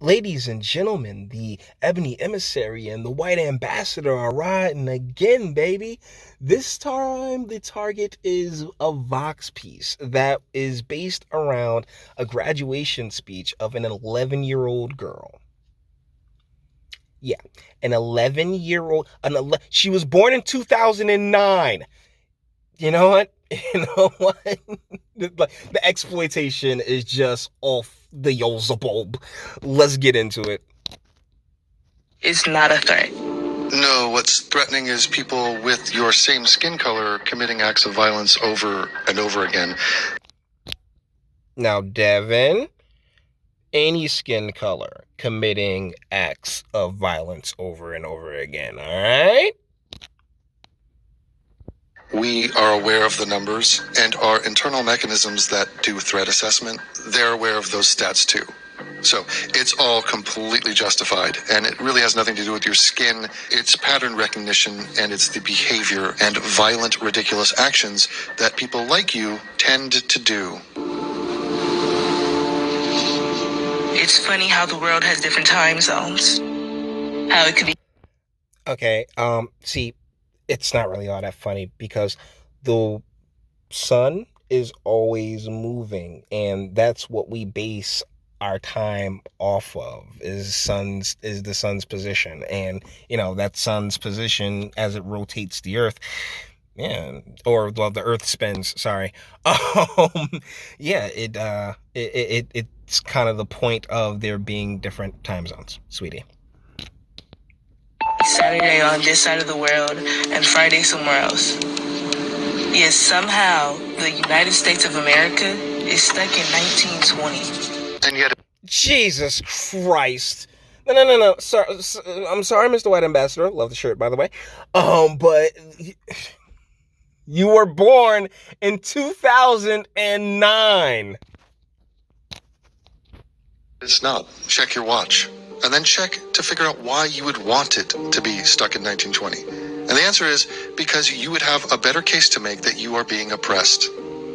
Ladies and gentlemen, the Ebony Emissary and the White Ambassador are riding again, baby. This time, the target is a Vox piece that is based around a graduation speech of an 11-year-old girl. Yeah, an 11-year-old. She was born in 2009. You know what? You know what? The exploitation is just off the Yolzabulb. Let's get into it. It's not a threat. No, what's threatening is people with your same skin color committing acts of violence over and over again. Now, Devin, any skin color committing acts of violence over and over again, all right? We are aware of the numbers and our internal mechanisms that do threat assessment. They're aware of those stats too. So it's all completely justified, and it really has nothing to do with your skin. It's pattern recognition, and it's the behavior and violent, ridiculous actions that people like you tend to do. It's funny how the world has different time zones. How it could be. Okay, see, it's not really all that funny because the sun is always moving, and that's what we base our time off of is the sun's position, and that sun's position as it rotates the earth, the earth spins, sorry. Yeah, it's kind of the point of there being different time zones, sweetie. Saturday on this side of the world and Friday somewhere else. Yet somehow the United States of America is stuck in 1920. And yet, Jesus Christ. No. Sorry, I'm sorry, Mr. White Ambassador. Love the shirt, by the way. But you were born in 2009. it's not. Check your watch. And then check to figure out why you would want it to be stuck in 1920. And the answer is because you would have a better case to make that you are being oppressed.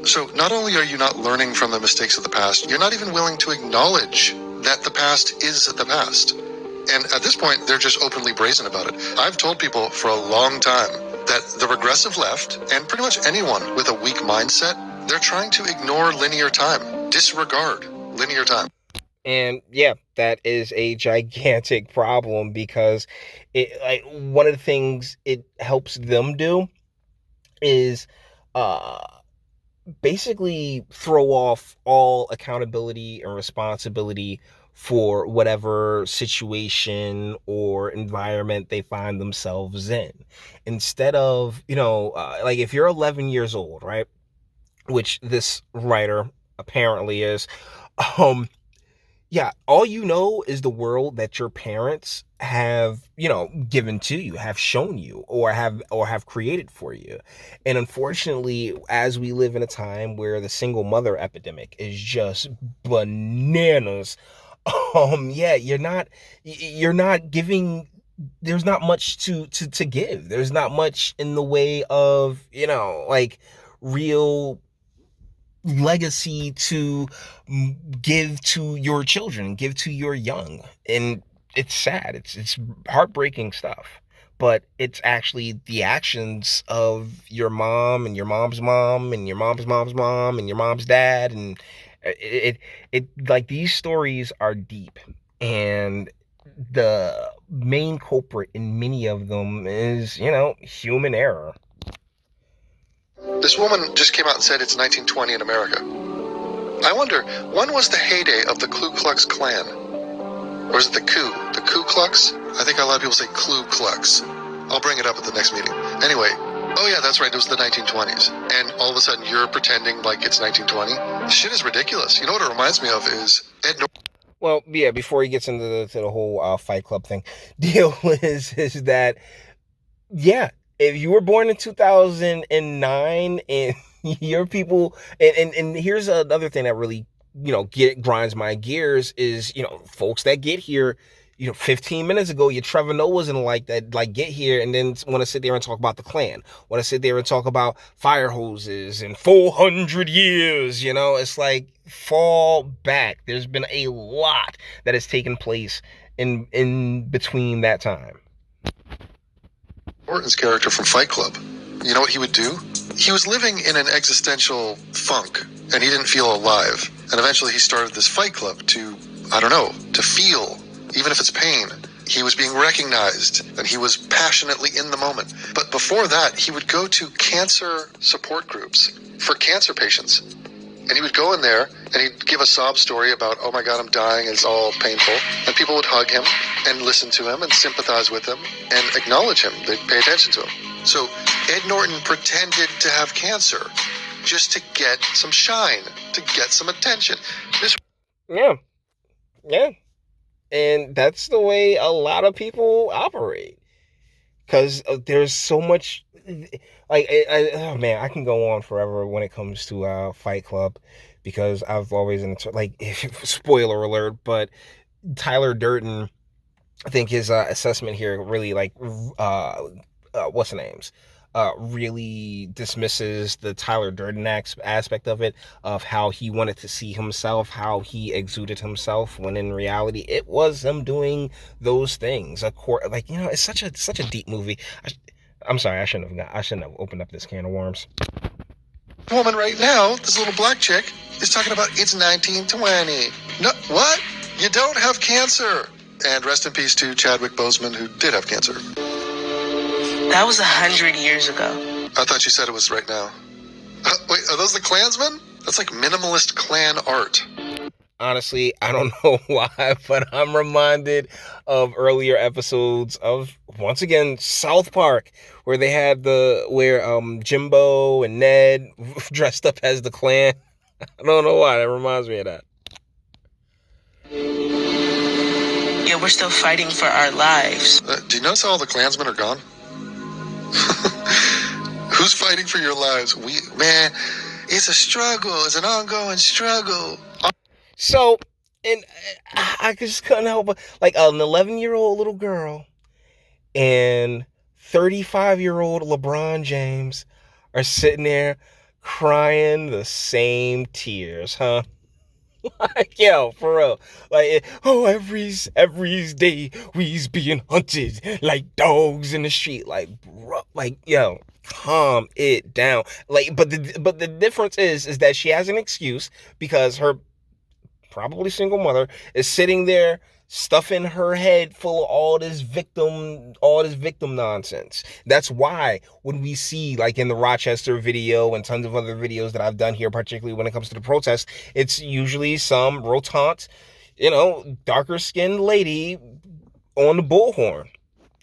So not only are you not learning from the mistakes of the past, you're not even willing to acknowledge that the past is the past. And at this point, they're just openly brazen about it. I've told people for a long time that the regressive left, and pretty much anyone with a weak mindset, they're trying to ignore linear time, disregard linear time. And yeah, that is a gigantic problem because one of the things it helps them do is basically throw off all accountability and responsibility for whatever situation or environment they find themselves in. Instead of, like if you're 11 years old, right? Which this writer apparently is, yeah, all you know is the world that your parents have, given to you, have shown you, or have created for you. And unfortunately, as we live in a time where the single mother epidemic is just bananas, yeah, you're not giving. There's not much to give. There's not much in the way of, like real legacy to give to your children, give to your young. And it's sad. It's heartbreaking stuff. But it's actually the actions of your mom and your mom's mom and your mom's mom's mom and your mom's dad. And it like these stories are deep. And the main culprit in many of them is, human error. This woman just came out and said it's 1920 in America. I wonder, when was the heyday of the Ku Klux Klan? Or is it the Ku? The Ku Klux? I think a lot of people say Klu Klux. I'll bring it up at the next meeting. Anyway, oh yeah, that's right, it was the 1920s. And all of a sudden you're pretending like it's 1920? This shit is ridiculous. You know what it reminds me of is Ed Norton. Well, yeah, before he gets into the whole Fight Club thing, deal is that, yeah, if you were born in 2009 and your people, and here's another thing that really, grinds my gears is, folks that get here, 15 minutes ago, your Trevor Noahs and like that, like get here and then want to sit there and talk about the Klan, want to sit there and talk about fire hoses and 400 years. It's like fall back. There's been a lot that has taken place in between that time. Orton's character from Fight Club. You know what he would do? He was living in an existential funk, and he didn't feel alive. And eventually he started this Fight Club to feel, even if it's pain. He was being recognized, and he was passionately in the moment. But before that, he would go to cancer support groups for cancer patients. And he would go in there, and he'd give a sob story about, oh my God, I'm dying, it's all painful. And people would hug him, and listen to him, and sympathize with him, and acknowledge him. They'd pay attention to him. So Ed Norton pretended to have cancer just to get some shine, to get some attention. Yeah. And that's the way a lot of people operate. Because there's so much, oh man, I can go on forever when it comes to Fight Club, because I've always, spoiler alert, but Tyler Durden, I think his assessment here really what's the names? Really dismisses the Tyler Durden aspect of it, of how he wanted to see himself, how he exuded himself, when in reality it was him doing those things. It's such a deep movie. I'm sorry, I shouldn't have opened up this can of worms. Woman right now, this little black chick, is talking about it's 1920. No, what? You don't have cancer. And rest in peace to Chadwick Boseman, who did have cancer. That was 100 years ago. I thought you said it was right now. Wait, are those the Klansmen? That's like minimalist Klan art. Honestly, I don't know why, but I'm reminded of earlier episodes of, once again, South Park, where they had Jimbo and Ned dressed up as the Klan. I don't know why, that reminds me of that. Yeah, we're still fighting for our lives. Do you notice how all the Klansmen are gone? Who's fighting for your lives? Man, it's a struggle. It's an ongoing struggle. So, and I just couldn't help but, like, an 11-year-old little girl and 35-year-old LeBron James are sitting there crying the same tears, huh? Like, yo, for real. Like, every day we's being hunted like dogs in the street. Like, bro, like, yo, calm it down. Like, but the difference is that she has an excuse, because her probably single mother is sitting there stuffing her head full of all this victim nonsense. That's why when we see, like in the Rochester video and tons of other videos that I've done here, particularly when it comes to the protests, it's usually some rotund, darker skinned lady on the bullhorn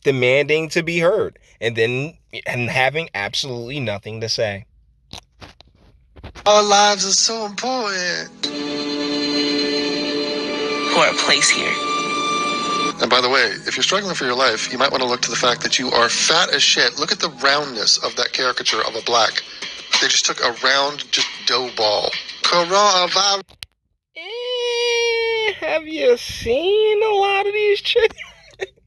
demanding to be heard, and having absolutely nothing to say. Our lives are so important. For a place here. And by the way, if you're struggling for your life, you might want to look to the fact that you are fat as shit. Look at the roundness of that caricature of a black. They just took a round, just dough ball. Coronavirus. Have you seen a lot of these chicks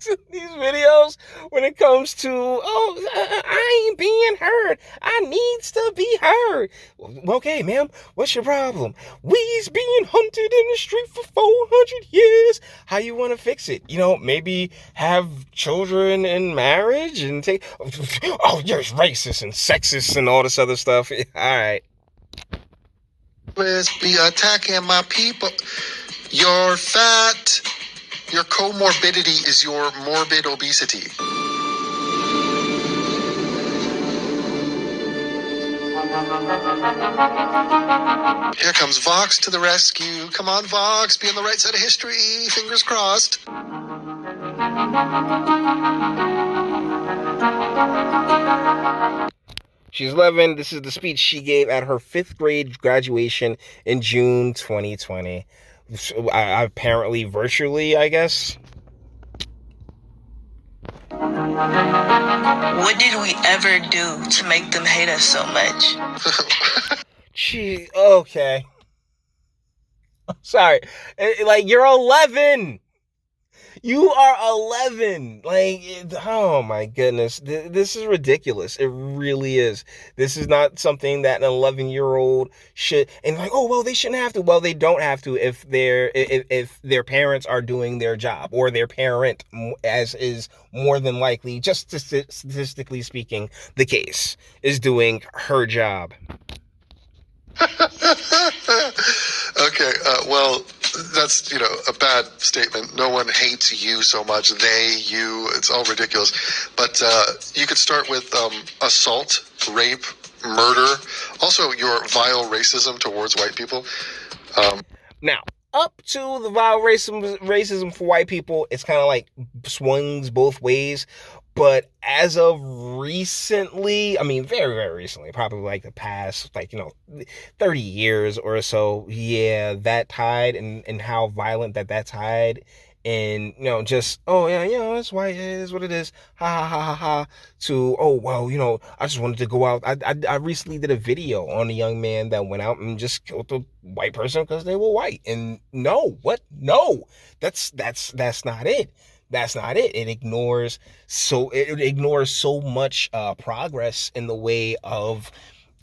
in these videos when it comes to, I ain't being heard, I needs to be heard? Okay, ma'am, what's your problem? We's being hunted in the street for 400 years. How you want to fix it? Maybe have children in marriage and take, you're racist and sexist and all this other stuff. All right. Be attacking my people. You're fat. Your comorbidity is your morbid obesity. Here comes Vox to the rescue. Come on, Vox. Be on the right side of history. Fingers crossed. She's 11. This is the speech she gave at her 5th grade graduation in June 2020. Apparently virtually, I guess. What did we ever do to make them hate us so much? Okay. Sorry. Like, you're 11. You are 11. Like, oh my goodness. This is ridiculous. It really is. This is not something that an 11-year-old should, and like, oh, well, they shouldn't have to. Well, they don't have to if their parents are doing their job, or their parent, as is more than likely, just statistically speaking, the case, is doing her job. Okay, well, that's, a bad statement. No one hates you so much. They, you, it's all ridiculous. But you could start with assault, rape, murder, also your vile racism towards white people. Now, up to the vile racism for white people, it's kind of like swings both ways. But as of recently, I mean, very, very recently, probably like the past, 30 years or so, yeah, that tide, and how violent that tide, and, just, oh, yeah, it's white, it is what it is, ha, ha, ha, ha, ha, to, oh, well, I just wanted to go out. I recently did a video on a young man that went out and just killed a white person because they were white. And no, what? No, that's not it. That's not it. It ignores so much progress in the way of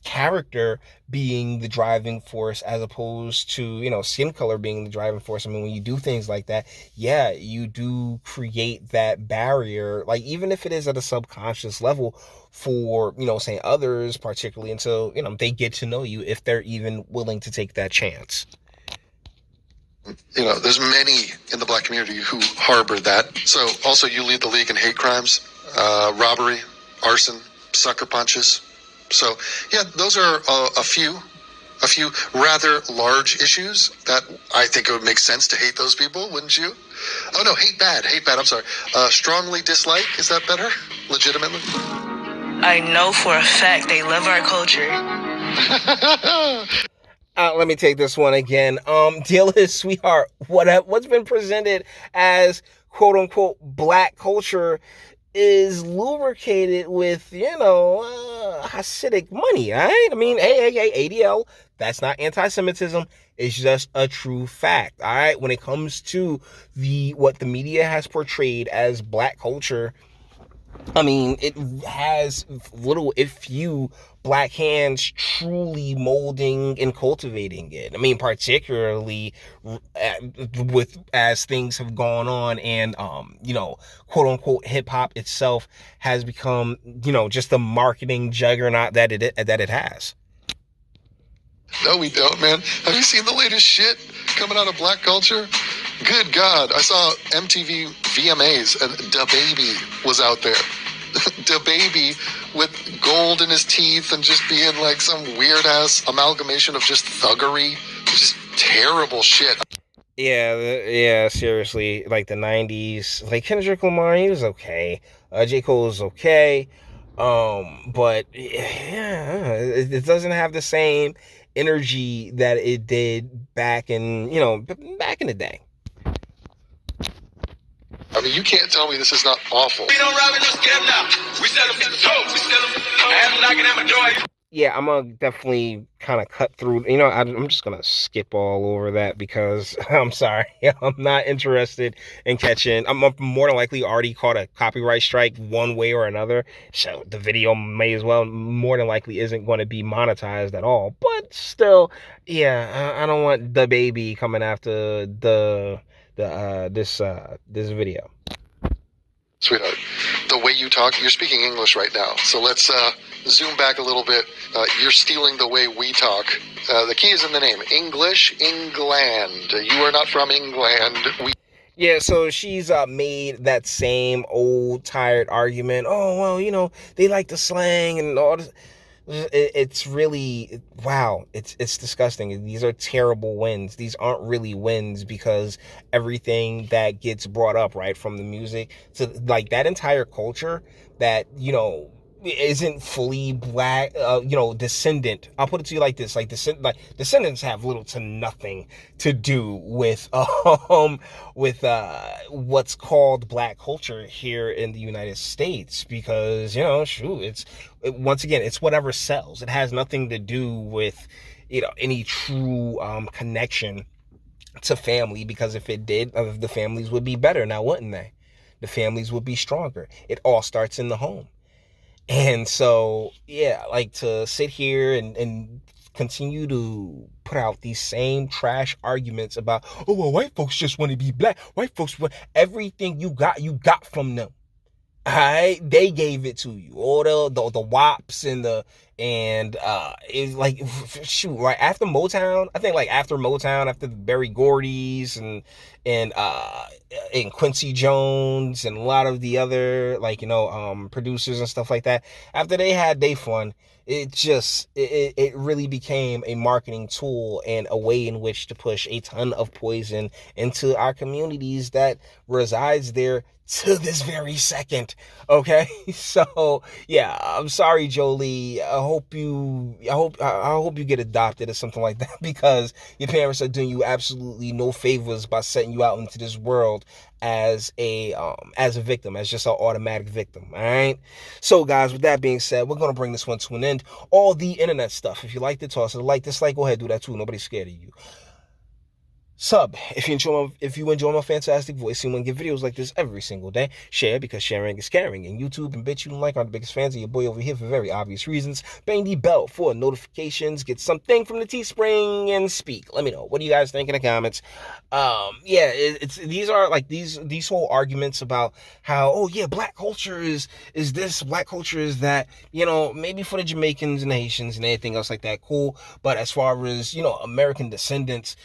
character being the driving force, as opposed to, skin color being the driving force. I mean, when you do things like that, yeah, you do create that barrier, like, even if it is at a subconscious level, for, say, others, particularly until, they get to know you, if they're even willing to take that chance. There's many in the black community who harbor that. So also, you lead the league in hate crimes, robbery, arson, sucker punches. So yeah, those are a few rather large issues that I think it would make sense to hate those people, wouldn't you? Oh no, hate bad, I'm sorry. Strongly dislike, is that better? Legitimately? I know for a fact they love our culture. Let me take this one again. Deal is, sweetheart, what's been presented as quote unquote black culture is lubricated with, Hasidic money, all right? I mean, hey, ADL, that's not anti-Semitism. It's just a true fact, all right? When it comes to what the media has portrayed as black culture, I mean, it has little, if few, black hands truly molding and cultivating it. I mean, particularly with as things have gone on, and quote unquote hip hop itself has become, just the marketing juggernaut that it has. No, we don't, man. Have you seen the latest shit coming out of black culture? Good God. I saw MTV VMAs and DaBaby was out there. DaBaby with gold in his teeth and just being like some weird ass amalgamation of just thuggery. Just terrible shit. Yeah, seriously, like the 90s, like Kendrick Lamar, he was okay. J. Cole was okay. But yeah, it doesn't have the same energy that it did back in the day. I mean, you can't tell me this is not awful. We don't rob it, let's get now. We sell them, we sell them. I am knocking at my door. Yeah, I'm gonna definitely kind of cut through. I'm just gonna skip all over that because I'm sorry, I'm not interested in catching. I'm more than likely already caught a copyright strike one way or another, so the video may as well more than likely isn't going to be monetized at all. But still, yeah, I don't want DaBaby coming after this video. Sweetheart, the way you talk, you're speaking English right now. So let's zoom back a little bit. You're stealing the way we talk. The key is in the name. English, England. You are not from England. Yeah, so she's made that same old tired argument. Oh, well, they like the slang and all this. It's really, wow, it's disgusting. These are terrible wins. These aren't really wins, because everything that gets brought up, right, from the music to like that entire culture that isn't fully black, descendant. I'll put it to you like this: like descendants have little to nothing to do with what's called black culture here in the United States, because shoot, once again, it's whatever sells. It has nothing to do with any true connection to family, because if it did, the families would be better now, wouldn't they? The families would be stronger. It all starts in the home. And so, yeah, like to sit here and continue to put out these same trash arguments about, oh, well, white folks just want to be black. White folks want everything you got from them. Alright, they gave it to you. All the wops and it's like, shoot, right after Motown, I think, like after Motown, after the Berry Gordy's and Quincy Jones and a lot of the other, like, producers and stuff like that, after they had their fun, it really became a marketing tool and a way in which to push a ton of poison into our communities that resides there to this very second. Okay, so yeah, I'm sorry, Jolie. I hope you get adopted or something like that, because your parents are doing you absolutely no favors by setting you out into this world as a victim, as just an automatic victim. All right. So guys, with that being said, we're gonna bring this one to an end. All the internet stuff. If you liked it, toss it a like, dislike, go ahead, do that too. Nobody's scared of you. Sub if you enjoy my fantastic voice and want to get videos like this every single day. Share, because sharing is caring. And YouTube and Bitchute and like are the biggest fans of your boy over here for very obvious reasons. Bang the bell for notifications. Get something from the Teespring and speak. Let me know, what do you guys think in the comments. Yeah, it's these are like these whole arguments about how, oh yeah, black culture is this, black culture is that, maybe for the Jamaicans and the Haitians and anything else like that, cool. But as far as American descendants,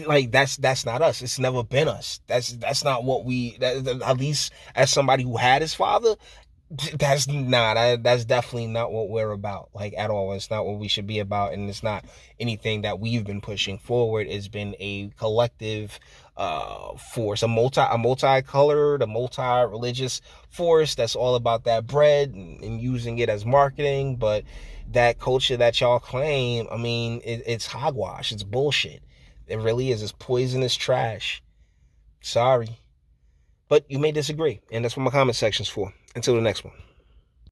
like that's not us. It's never been us. That's not what at least as somebody who had his father, that's definitely not what we're about, like, at all. It's not what we should be about, and it's not anything that we've been pushing forward. It's been a collective force, a multicolored, a multi-religious force that's all about that bread and using it as marketing. But that culture that y'all claim, I mean, it's hogwash. It's bullshit. It really is. It's poisonous trash. Sorry. But you may disagree, and that's what my comment section's for. Until the next one.